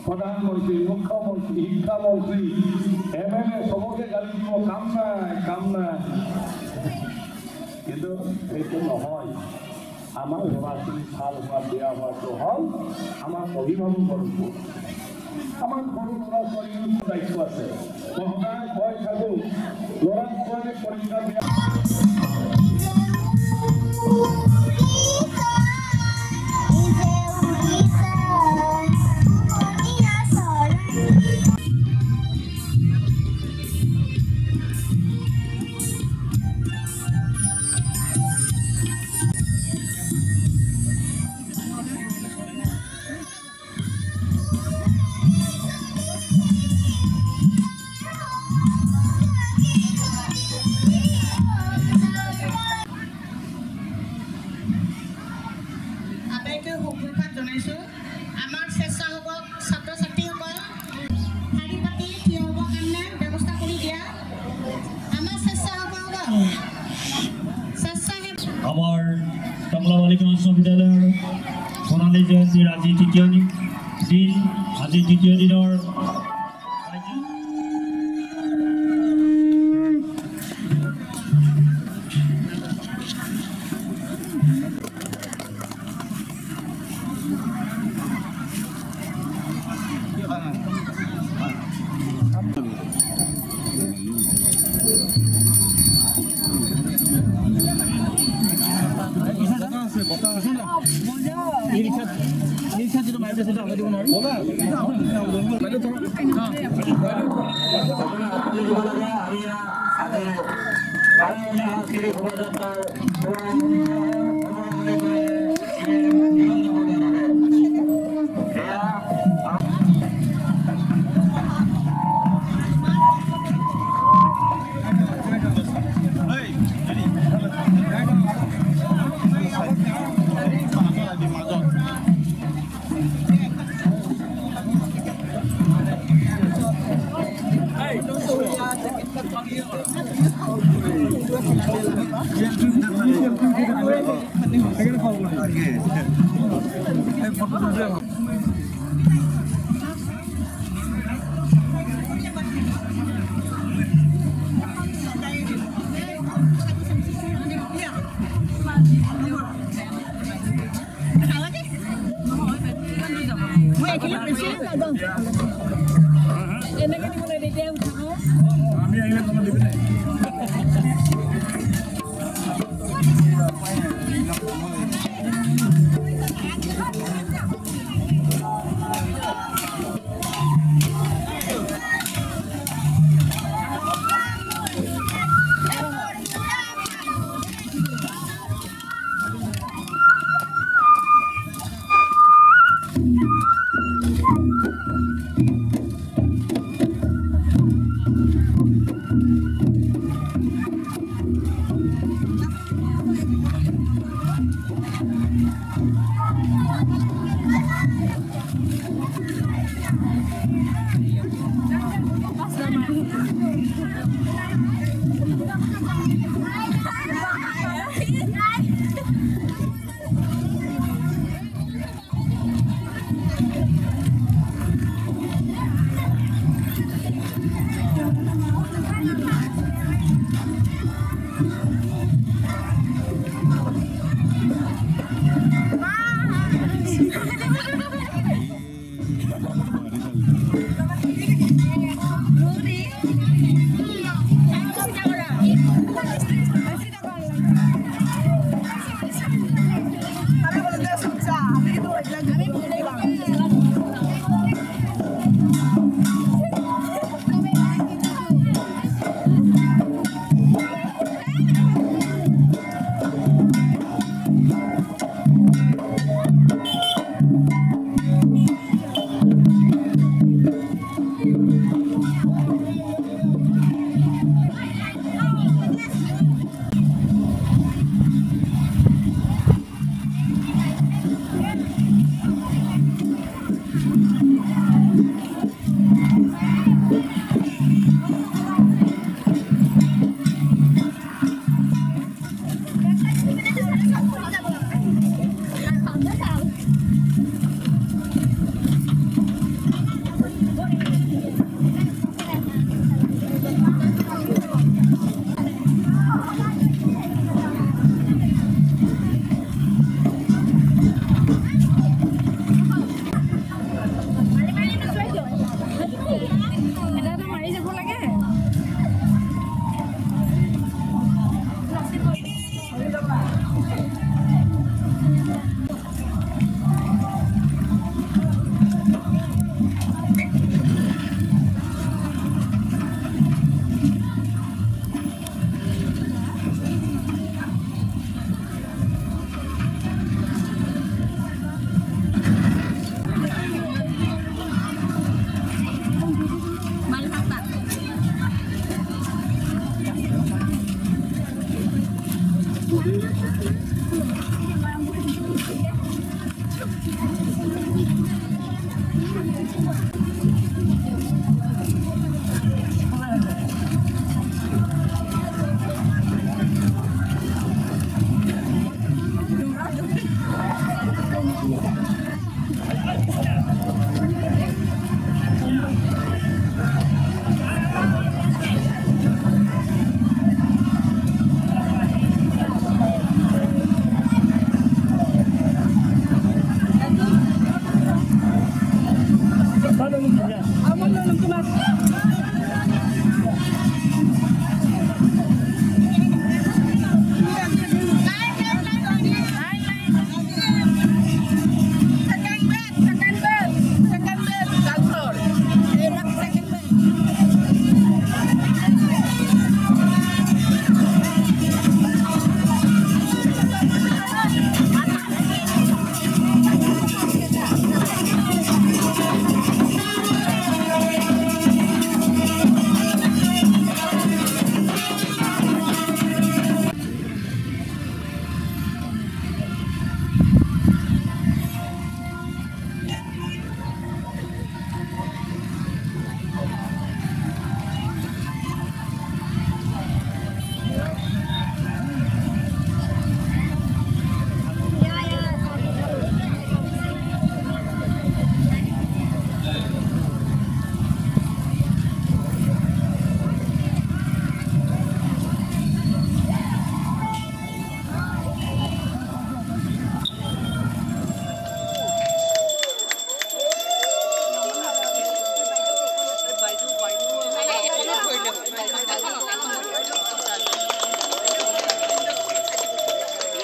প্ৰধানমন্ত্ৰী মুখ্যমন্ত্ৰী শিক্ষামন্ত্ৰী এমএলএ সবকে গালি দিব কাম নাই কিন্তু সেইটো নহয় আমাৰ ল'ৰা ছোৱালী ভাল হোৱা বেয়া হোৱাটো হ'ল আমাৰ অভিভাৱকৰ ওপৰত আমাৰ সৰু ল'ৰা ছোৱালীৰ দায়িত্ব আছে মই সদায় কৈ থাকোঁ ল'ৰা ছোৱালী পৰীক্ষা দিয়া আমাৰ টংলা বালিকা উচ্চ বিদ্যালয়ৰ সোণালী জয়ন্তীৰ আজি তৃতীয় দিন আজি তৃতীয় দিনৰ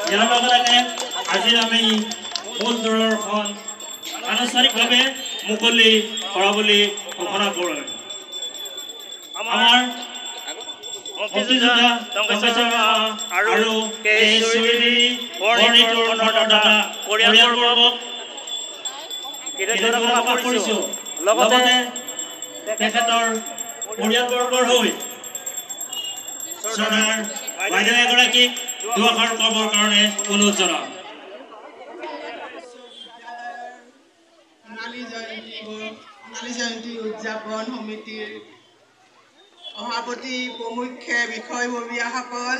ইয়াৰ লগে লগে আজিৰ আমি মূল দূৰদৰ্শন আনুষ্ঠানিকভাৱে মুকলি কৰা বুলি ঘোষণা কৰোঁ। আমাৰ মুক্তিযোদ্ধা টংকেশ্বৰ আৰু কেশৰী বৰ্ণিতৰ অন্তৰ্দাতা পৰিয়ালবৰ্গক কৃতজ্ঞতা কৰিছোঁ। লগতে তেখেতৰ পৰিয়ালবৰ্গৰ হৈ চৰকাৰ বাইদেউ এগৰাকীক দুআষাৰ ক'বৰ কাৰণে অনুৰোধ জনাওঁ। সোণালী জয়ন্তী উদযাপন সমিতিৰ সভাপতি প্ৰমুখ্যে বিষয়ববীয়াসকল,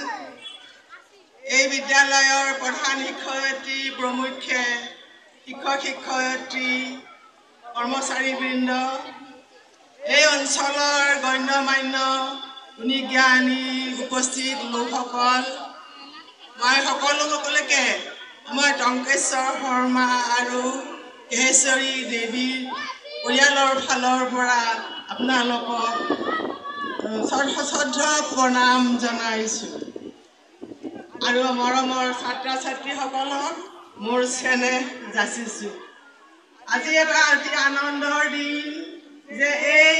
এই বিদ্যালয়ৰ প্ৰধান শিক্ষয়িত্ৰী প্ৰমুখ্যে শিক্ষক শিক্ষয়িত্ৰী কৰ্মচাৰীবৃন্দ, এই অঞ্চলৰ গণ্যমান্য গুণী জ্ঞানী উপস্থিত লোকসকল, মই সকলোকে মই টংকেশ্বৰ শৰ্মা আৰু কেশৰী দেৱীৰ পৰিয়ালৰ ফালৰ পৰা আপোনালোকক সশ্ৰদ্ধ প্ৰণাম জনাইছোঁ আৰু মৰমৰ ছাত্ৰ ছাত্ৰীসকলক মোৰ চেনেহ যাচিছোঁ। আজি এটা অতি আনন্দৰ দিন যে এই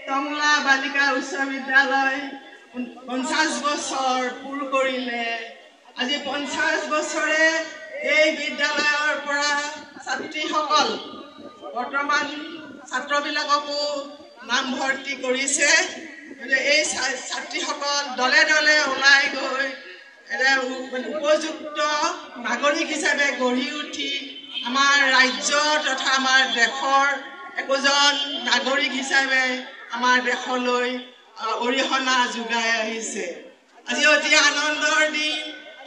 টংলা বালিকা উচ্চ বিদ্যালয় 50 বছৰ পূৰ কৰিলে। আজি 50 বছৰে এই বিদ্যালয়ৰ পৰা ছাত্ৰীসকল বৰ্তমান ছাত্ৰবিলাককো নামভৰ্তি কৰিছে। এই ছাত্ৰীসকল দলে দলে ওলাই গৈ উপযুক্ত নাগৰিক হিচাপে গঢ়ি উঠি আমাৰ ৰাজ্য তথা আমাৰ দেশৰ একোজন নাগৰিক হিচাপে আমাৰ দেশলৈ অৰিহণা যোগাই আহিছে। আজি অতি আনন্দৰ দিন।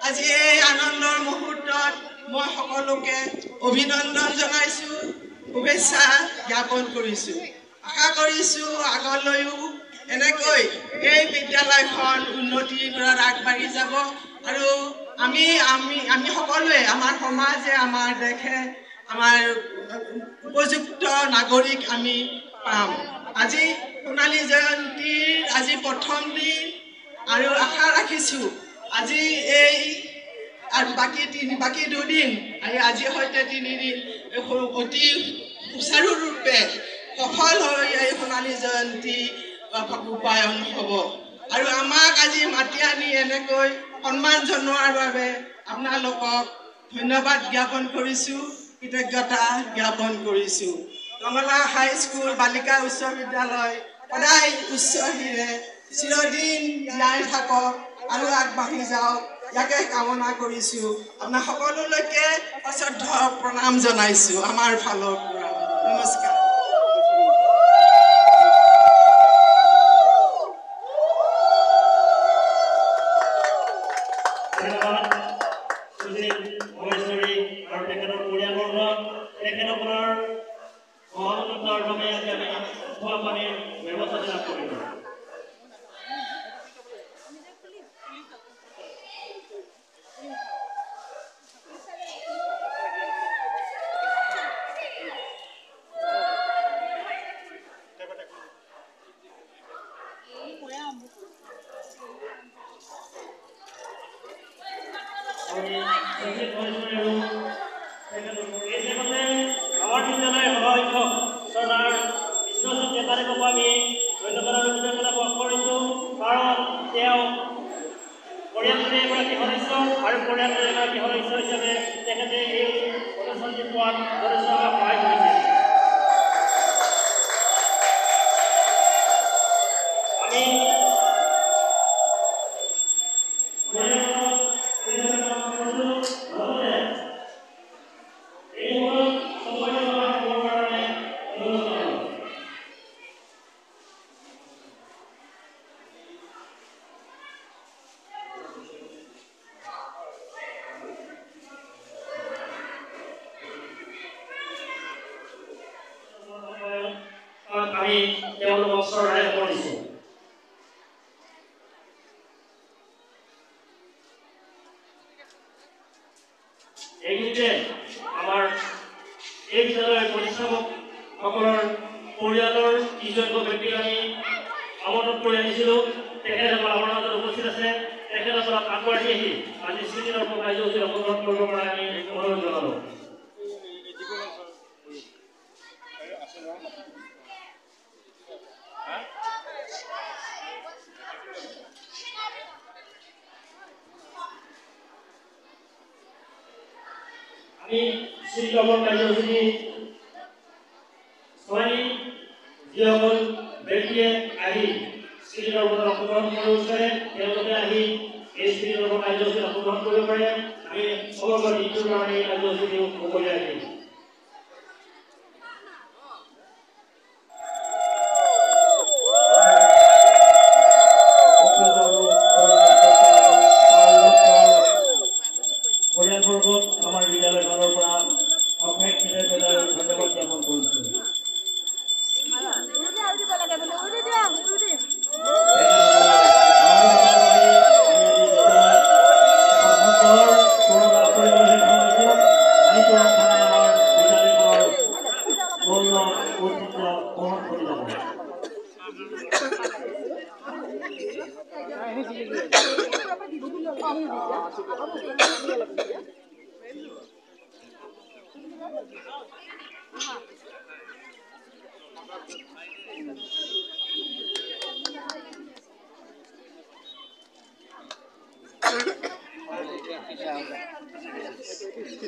আজি এই আনন্দৰ মুহূৰ্তত মই সকলোকে অভিনন্দন জনাইছোঁ, শুভেচ্ছা জ্ঞাপন কৰিছোঁ। আশা কৰিছোঁ আগলৈও এনেকৈ এই বিদ্যালয়খন উন্নতিৰ পথত আগবাঢ়ি যাব আৰু আমি সকলোৱে আমাৰ সমাজে আমাৰ দেশে আমাৰ উপযুক্ত নাগৰিক আমি পাম। আজি সোণালী জয়ন্তীৰ আজি প্ৰথম দিন আৰু আশা ৰাখিছোঁ আজি এই আৰু বাকী দুদিন আৰু আজি সৈতে 3 দিন অতি সুচাৰুৰূপে সফল হৈ এই সোণালী জয়ন্তী ৰূপায়ণ হ'ব। আৰু আমাক আজি মাতি আনি এনেকৈ সন্মান জনোৱাৰ বাবে আপোনালোকক ধন্যবাদ জ্ঞাপন কৰিছোঁ, কৃতজ্ঞতা জ্ঞাপন কৰিছোঁ। টংলা হাইস্কুল বালিকা উচ্চ বিদ্যালয় সদায় উচ্চ শিৰে চিৰদিন জীয়াই থাকক আৰু আগবাঢ়ি যাওক, ইয়াকে কামনা কৰিছোঁ। আপোনাৰ সকলোলৈকে সশ্ৰদ্ধ প্ৰণাম জনাইছোঁ আমাৰ ফালৰ পৰা। নমস্কাৰ।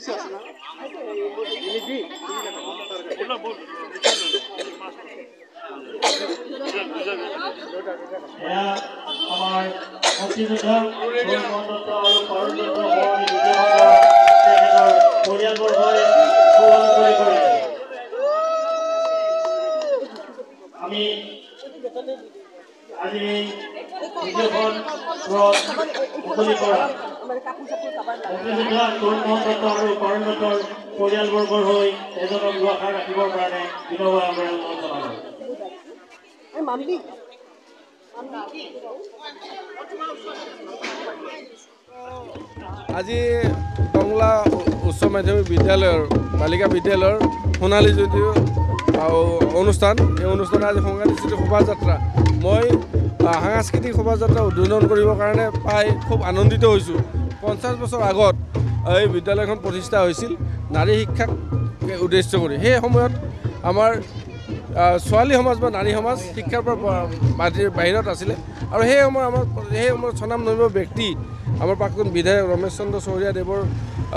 এয়া আমাৰ মুক্তিযোদ্ধা তৰুণ আৰু পৰমদত্ত সভাপতি বিজয়নগৰ তেখেতৰ পৰিয়ালবৰ্গই সুসঞ্চয় কৰিলে। আমি আজি এই ভিডিঅ'খন মুকলি কৰা মুক্তিযোদ্ধা তৰুণ দত্ত আৰু পৰম দত্তৰ পৰিয়ালবৰ্গৰ হৈ এজনক দুআষাৰ ৰাখিবৰ কাৰণে বিনয় আগবঢ়াই অনুৰোধ জনালোঁ। আজি টংলা উচ্চ মাধ্যমিক বিদ্যালয়ৰ বালিকা বিদ্যালয়ৰ সোণালী জ্যোতি অনুষ্ঠান। এই অনুষ্ঠানত আজি সাংস্কৃতিক শোভাযাত্ৰা। মই সাংস্কৃতিক শোভাযাত্ৰা উদ্বোধন কৰিবৰ কাৰণে পাই খুব আনন্দিত হৈছোঁ। 50 বছৰ আগত এই বিদ্যালয়খন প্ৰতিষ্ঠা হৈছিল নাৰী শিক্ষাক উদ্দেশ্য কৰি। সেই সময়ত আমাৰ ছোৱালী সমাজ বা নাৰী সমাজ শিক্ষাৰ পৰা বাহিৰত আছিলে আৰু সেই সময়ত স্বনামধন্য ব্যক্তি আমাৰ প্ৰাক্তন বিধায়ক ৰমেশ চন্দ্ৰ চৌৰীয়াদেৱৰ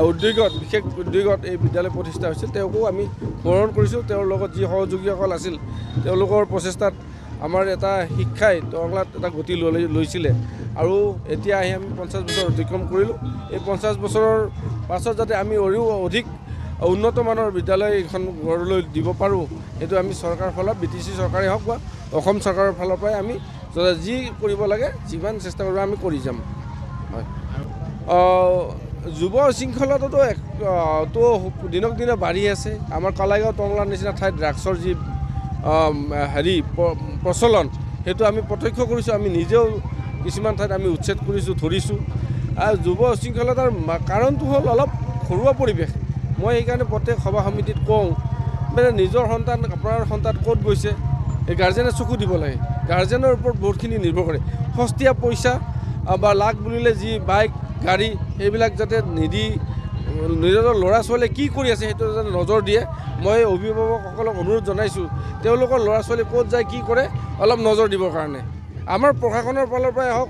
উদ্যোগত বিশেষ উদ্যোগত এই বিদ্যালয় প্ৰতিষ্ঠা হৈছিল। তেওঁকো আমি স্মৰণ কৰিছোঁ। তেওঁৰ লগত যি সহযোগীসকল আছিল তেওঁলোকৰ প্ৰচেষ্টাত আমাৰ এটা শিক্ষাই টংলাত এটা গতি লৈছিলে আৰু এতিয়া আহি আমি 50 বছৰ অতিক্ৰম কৰিলোঁ। এই 50 বছৰৰ পাছত যাতে আমি অধিক উন্নতমানৰ বিদ্যালয় এইখন গঢ়লৈ দিব পাৰোঁ, সেইটো আমি চৰকাৰৰ ফালত BTC চৰকাৰেই হওক বা অসম চৰকাৰৰ ফালৰ পৰাই আমি যি কৰিব লাগে যিমান চেষ্টা কৰিব আমি কৰি যাম। হয়, যুৱ শৃংখলাটোতো দিনক দিনে বাঢ়ি আছে। আমাৰ কালাইগাঁও টংলাৰ নিচিনা ঠাইত ড্ৰাগছৰ যি প্ৰচলন সেইটো আমি প্ৰত্যক্ষ কৰিছোঁ। আমি নিজেও কিছুমান ঠাইত আমি উচ্ছেদ কৰিছোঁ, ধৰিছোঁ। আৰু যুৱ শৃংখলতাৰ কাৰণটো হ'ল অলপ ঘৰুৱা পৰিৱেশ। মই সেইকাৰণে প্ৰত্যেক সভা সমিতিত কওঁ মানে নিজৰ সন্তান আপোনাৰ সন্তান ক'ত গৈছে এই গাৰ্জেনে চকু দিব লাগে। গাৰ্জেনৰ ওপৰত বহুতখিনি নিৰ্ভৰ কৰে। সস্তীয়া পইচা বা লাখ বুলিলে যি বাইক গাড়ী সেইবিলাক যাতে নিদি নিজৰ ল'ৰা ছোৱালীয়ে কি কৰি আছে সেইটো যাতে নজৰ দিয়ে। মই অভিভাৱকসকলক অনুৰোধ জনাইছোঁ তেওঁলোকৰ ল'ৰা ছোৱালী ক'ত যায় কি কৰে অলপ নজৰ দিবৰ কাৰণে। আমাৰ প্ৰশাসনৰ ফালৰ পৰাই হওক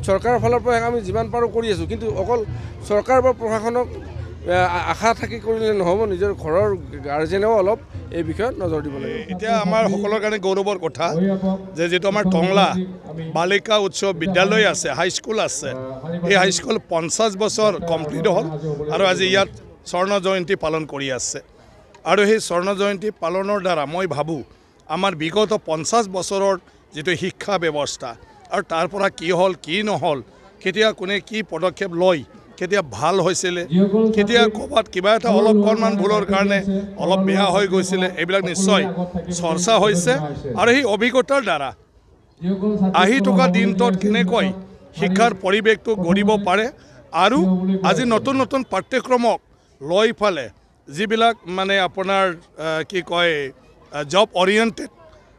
চৰকাৰৰ ফালৰ পৰাই আমি যিমান পাৰোঁ কৰি আছোঁ, কিন্তু অকল চৰকাৰ বা প্ৰশাসনক আশা থাকি কৰিলে নহ'ব। নিজৰ ঘৰৰ গাৰ্জেনেও অলপ এই বিষয়ত নজৰ দিব লাগে। এতিয়া আমাৰ সকলোৰ কাৰণে গৌৰৱৰ কথা যে যিটো আমাৰ টংলা বালিকা উচ্চ বিদ্যালয় আছে, হাইস্কুল আছে, এই হাইস্কুল 50 বছৰ কমপ্লিট হ'ল আৰু আজি ইয়াত স্বৰ্ণ জয়ন্তী পালন কৰি আছে। আৰু সেই স্বৰ্ণ জয়ন্তী পালনৰ দ্বাৰা মই ভাবোঁ আমাৰ বিগত 50 বছৰৰ যিটো শিক্ষা ব্যৱস্থা আৰু তাৰ পৰা কি হ'ল কি নহ'ল, কেতিয়া কোনে কি পদক্ষেপ লয়, কেতিয়া ভাল হৈছিলে, কেতিয়া ক'ৰবাত কিবা এটা অকণমান ভুলৰ কাৰণে অলপ বেয়া হৈ গৈছিলে, এইবিলাক নিশ্চয় চৰ্চা হৈছে। আৰু সেই অভিজ্ঞতাৰ দ্বাৰা আহি থকা দিনটোত কেনেকৈ শিক্ষাৰ পৰিৱেশটো গঢ়িব পাৰে আৰু আজি নতুন নতুন পাঠ্যক্ৰমক লৈ ফালে যিবিলাক মানে আপোনাৰ কি কয় জব অৰিয়েণ্টেড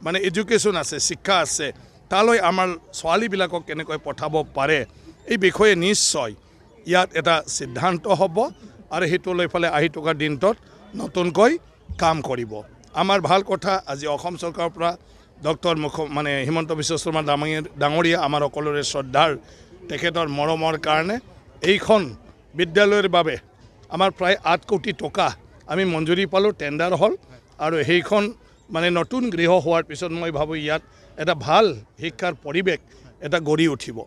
মানে এডুকেশ্যন আছে, শিক্ষা আছে, তালৈ আমাৰ ছোৱালীবিলাকক কেনেকৈ পঠাব পাৰে এই বিষয়ে নিশ্চয় ইয়াত এটা সিদ্ধান্ত হ'ব আৰু সেইটো লৈ ফালে আহি থকা দিনটোত নতুনকৈ কাম কৰিব। আমাৰ ভাল কথা আজি অসম চৰকাৰৰ পৰা ডক্টৰ হিমন্ত বিশ্ব শৰ্মা ডাঙৰীয়া আমাৰ সকলোৰে শ্ৰদ্ধাৰ তেখেতৰ মৰমৰ কাৰণে এইখন বিদ্যালয়ৰ বাবে আমাৰ প্ৰায় 8 কোটি টকা আমি মঞ্জুৰি পালোঁ, টেণ্ডাৰ হ'ল আৰু সেইখন মানে নতুন গৃহ হোৱাৰ পিছত মই ভাবোঁ ইয়াত এটা ভাল শিক্ষাৰ পৰিৱেশ এটা গঢ়ি উঠিব।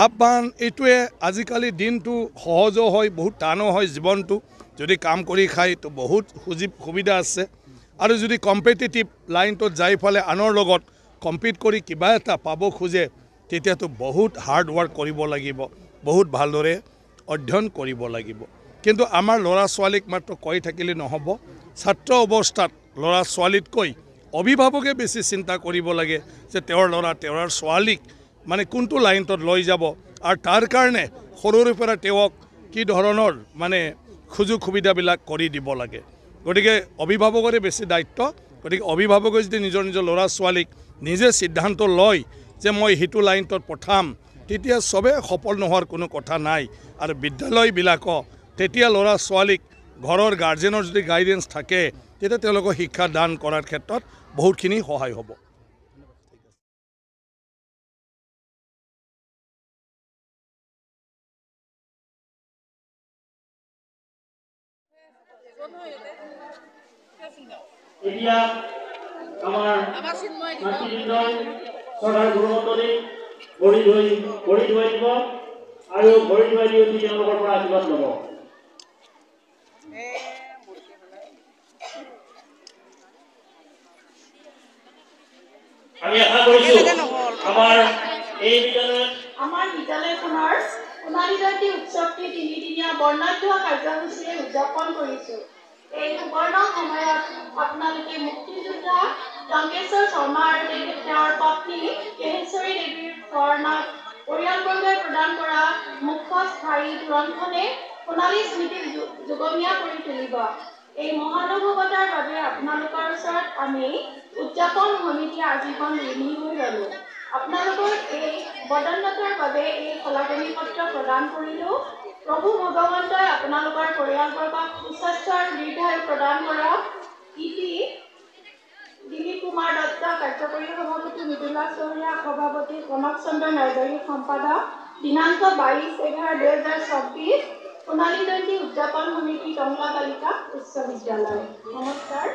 আহ্বান এইটোৱে আজিকালি দিনটো সহজো হয় বহুত টানো হয়, জীৱনটো যদি কাম কৰি খায় তো বহুত সুবিধা আছে আৰু যদি কম্পিটিটিভ লাইনটোত যাই ফালে আনৰ লগত কম্পিট কৰি কিবা এটা পাব খোজে তেতিয়াতো বহুত হাৰ্ড ৱৰ্ক কৰিব লাগিব, বহুত ভালদৰে অধ্যয়ন কৰিব লাগিব। কিন্তু আমাৰ ল'ৰা ছোৱালীক মাত্ৰ কৈ থাকিলে নহ'ব। ছাত্ৰ অৱস্থাত ল'ৰা ছোৱালীতকৈ অভিভাৱকে বেছি চিন্তা কৰিব লাগে যে তেওঁৰ ল'ৰা তেওঁৰ ছোৱালীক মানে কোনটো লাইনটোত লৈ যাব আৰু তাৰ কাৰণে সৰুৰে পৰা তেওঁক কি ধৰণৰ মানে সুযোগ সুবিধাবিলাক কৰি দিব লাগে। গতিকে অভিভাৱকৰে বেছি দায়িত্ব। গতিকে অভিভাৱকে যদি নিজৰ ল'ৰা ছোৱালীক নিজে সিদ্ধান্ত লয় যে মই সেইটো লাইনটোত পঠাম তেতিয়া চবে সফল নোহোৱাৰ কোনো কথা নাই। আৰু বিদ্যালয়বিলাকক তেতিয়া ল'ৰা ছোৱালীক ঘৰৰ গাৰ্জেনৰ যদি গাইডেন্স থাকে তেতিয়া তেওঁলোকক শিক্ষা দান কৰাৰ ক্ষেত্ৰত বহুতখিনি সহায় হ'ব। এতিয়া আমাৰ মাতৃবৃন্দ চৰকাৰ গুৰুমতৰি ভৰি ধুৱাই দিব আৰু ভৰি ধুৱাই দি উঠি তেওঁলোকৰ পৰা আশীৰ্বাদ ল'ব। আমি আশা কৰিছোঁ আমাৰ এই বিদ্যালয়খনৰ সোণালী জয়ন্তী উৎসৱটি তিনিদিনীয়া বৰ্ণাঢ্য কাৰ্যসূচীৰে উদযাপন কৰিছোঁ। এই সুবৰ্ণ সময়ত আপোনালোকে মুক্তিযোদ্ধা টংকেশ্বৰ শৰ্মা আৰু তেওঁৰ পত্নী কেহেশ্বৰী দেৱীৰ স্মৰণত পৰিয়ালবৰ্গই প্ৰদান কৰা মুখ্য স্থায়ী গ্ৰন্থনে সোণালী স্মৃতিক যুগমীয়া কৰি তুলিব। এই মহানুভৱতাৰ বাবে আপোনালোকৰ ওচৰত আমি উদযাপন সমিতি আজীৱন ঋণী হৈ ৰ'লো। আপোনালোকৰ এই বদান্যতাৰ বাবে এই শলাগনি পত্ৰ প্ৰদান কৰিলোঁ। প্ৰভু ভগৱন্তই আপোনালোকৰ পৰিয়ালবৰ্গক সুস্বাস্থ্য আৰু দীৰ্ঘায়ু প্ৰদান কৰক। ইতি দিলীপ কুমাৰ দত্ত, কাৰ্যকৰী সভাপতি মৃদুলা চহৰীয়া, সভাপতি কনক চন্দ্ৰ নাৰ্জাৰী, সম্পাদক দিনাংক 22/11/2024, সোণালী জয়ন্তী উদযাপন সমিতি, টংলা বালিকা উচ্চ বিদ্যালয়। নমস্কাৰ।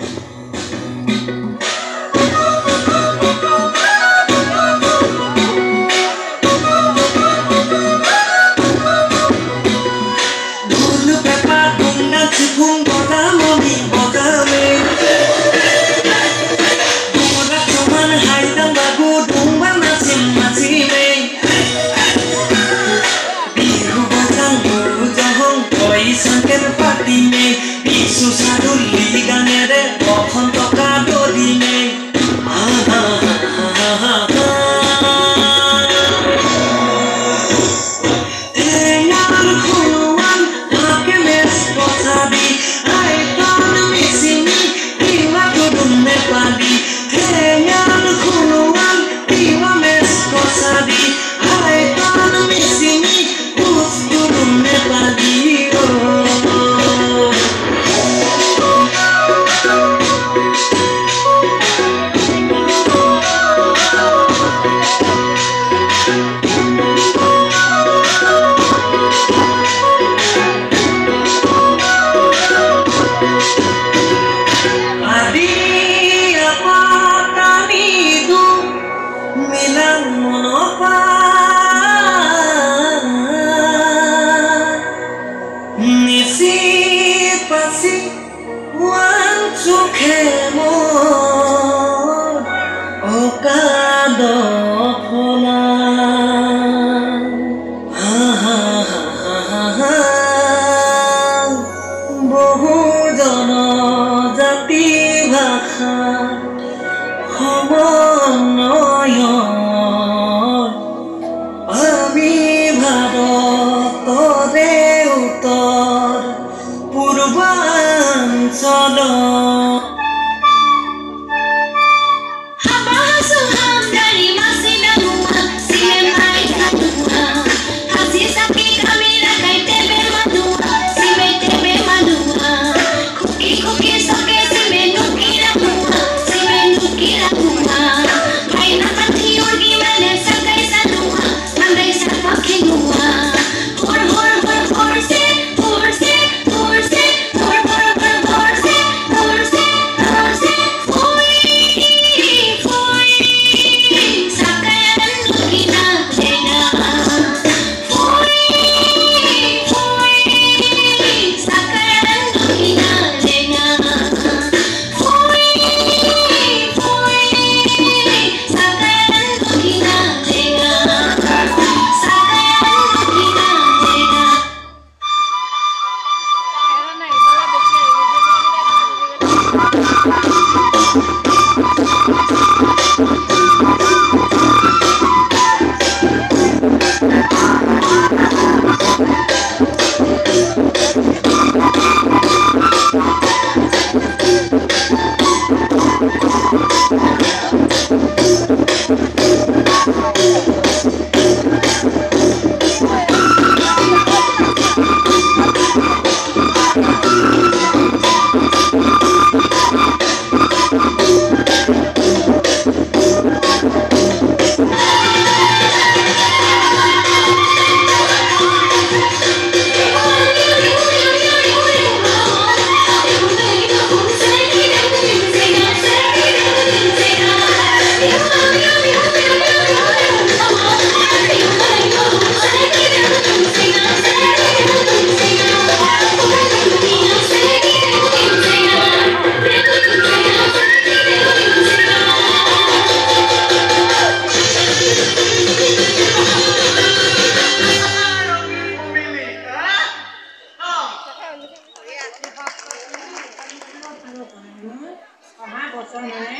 বছৰ মানে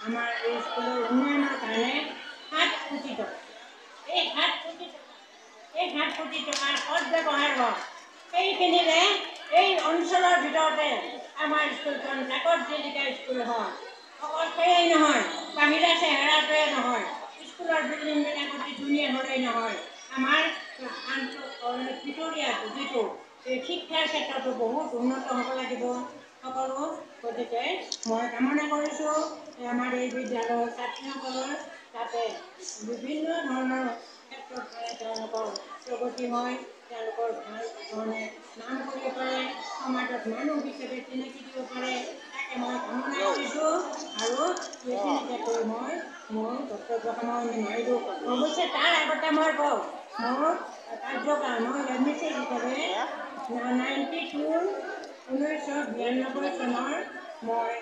আমাৰ এই স্কুলৰ উন্নয়নৰ কাৰণে 7 কোটি টকা এই 7 কোটি টকাৰ সৎ ব্যৱহাৰ হওক সেইখিনিৰে এই অঞ্চলৰ ভিতৰতে আমাৰ স্কুলখন জাকত জিলিকা স্কুল হয় অকল সেয়াই নহয় বাহিৰা চেহেৰাটোৱে নহয় স্কুলৰ বিল্ডিংবিলাক অতি ধুনীয়া হ'লেই নহয় আমাৰ ভিতৰীয়া যিটো শিক্ষাৰ ক্ষেত্ৰতো বহুত উন্নত হ'ব লাগিব সকলো গতিকে মই কামনা কৰিছোঁ আমাৰ এই বিদ্যালয়ৰ ছাত্ৰীসকলৰ যাতে বিভিন্ন ধৰণৰ ক্ষেত্ৰত তেওঁলোকৰ প্ৰগতি হয় তেওঁলোকৰ ভাল ধৰণে নাম কৰিব পাৰে সমাজত মানুহ হিচাপে চিনাকি দিব পাৰে তাকে মই কামনা কৰিছোঁ আৰু এইখিনিকে কৈ মই মোৰ বক্তব্য সামৰণি মাৰিলোঁ অৱশ্যে তাৰ আগতে মই কওঁ মোৰ কাৰ্যকাল মই এডমিশ্যন হিচাপে 1992 চনৰ মই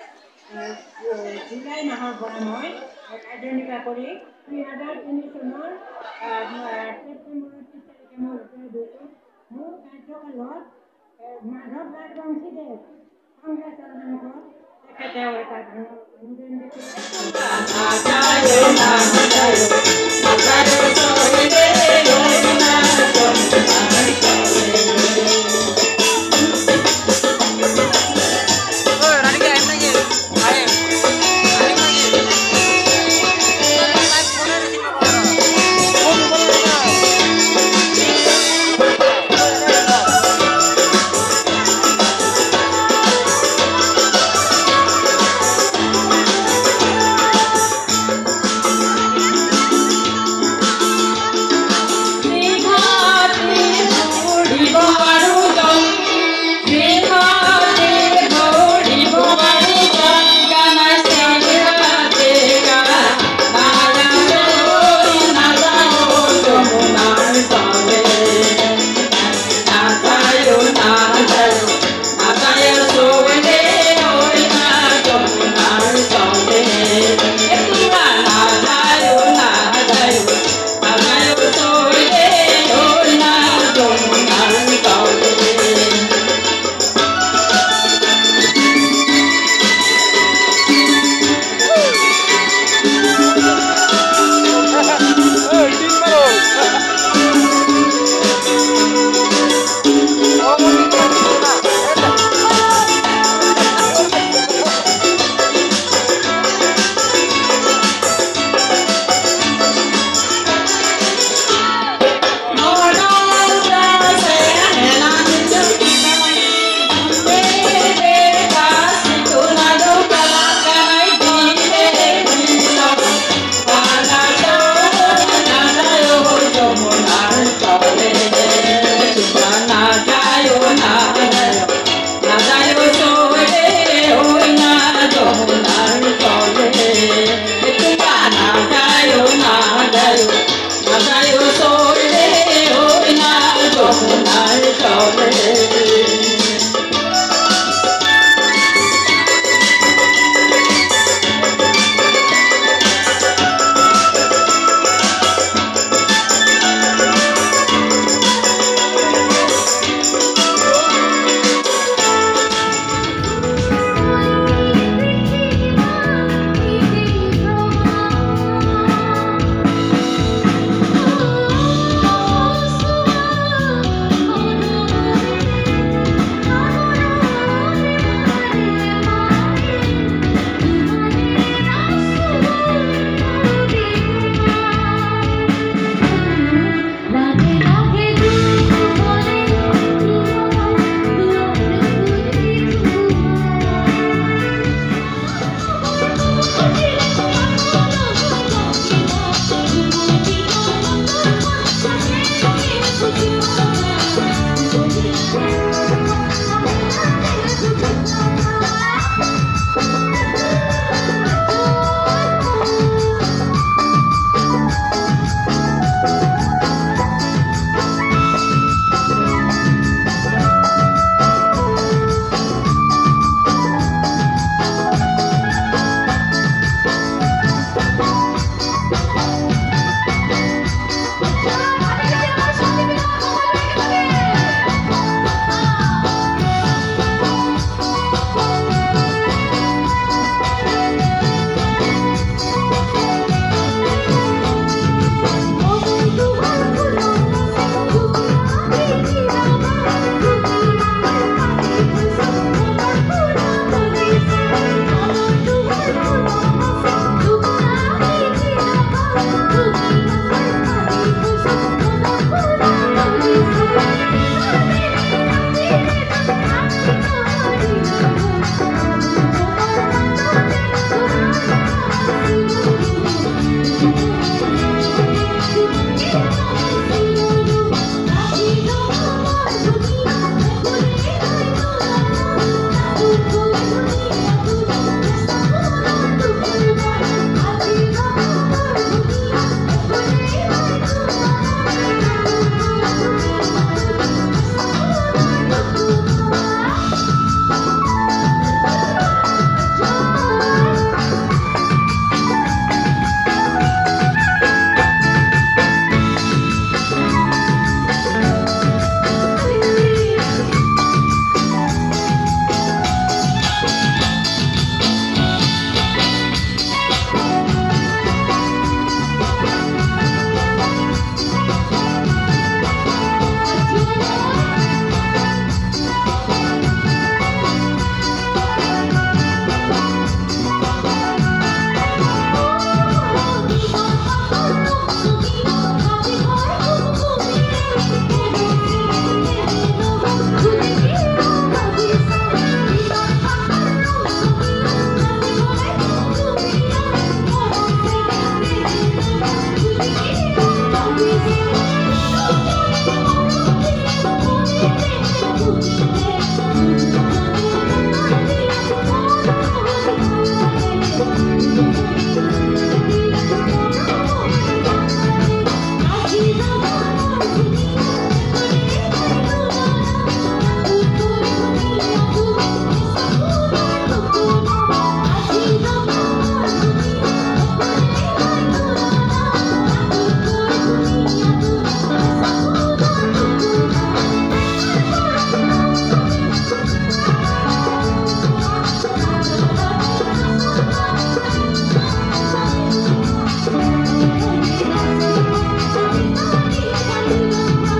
জুলাই মাহৰ পৰা মই কাৰ্যনিৰ্বাহ কৰি 2003 চনৰ ছেপ্টেম্বৰৰ 30 তাৰিখে মই ৰিটায়াৰ দিছোঁ মোৰ কাৰ্যকালত মাধৱ ৰাজবংশীদেৱ কংগ্ৰেছৰ নামঘৰত তেখেতে এটা অনুদান দিছিল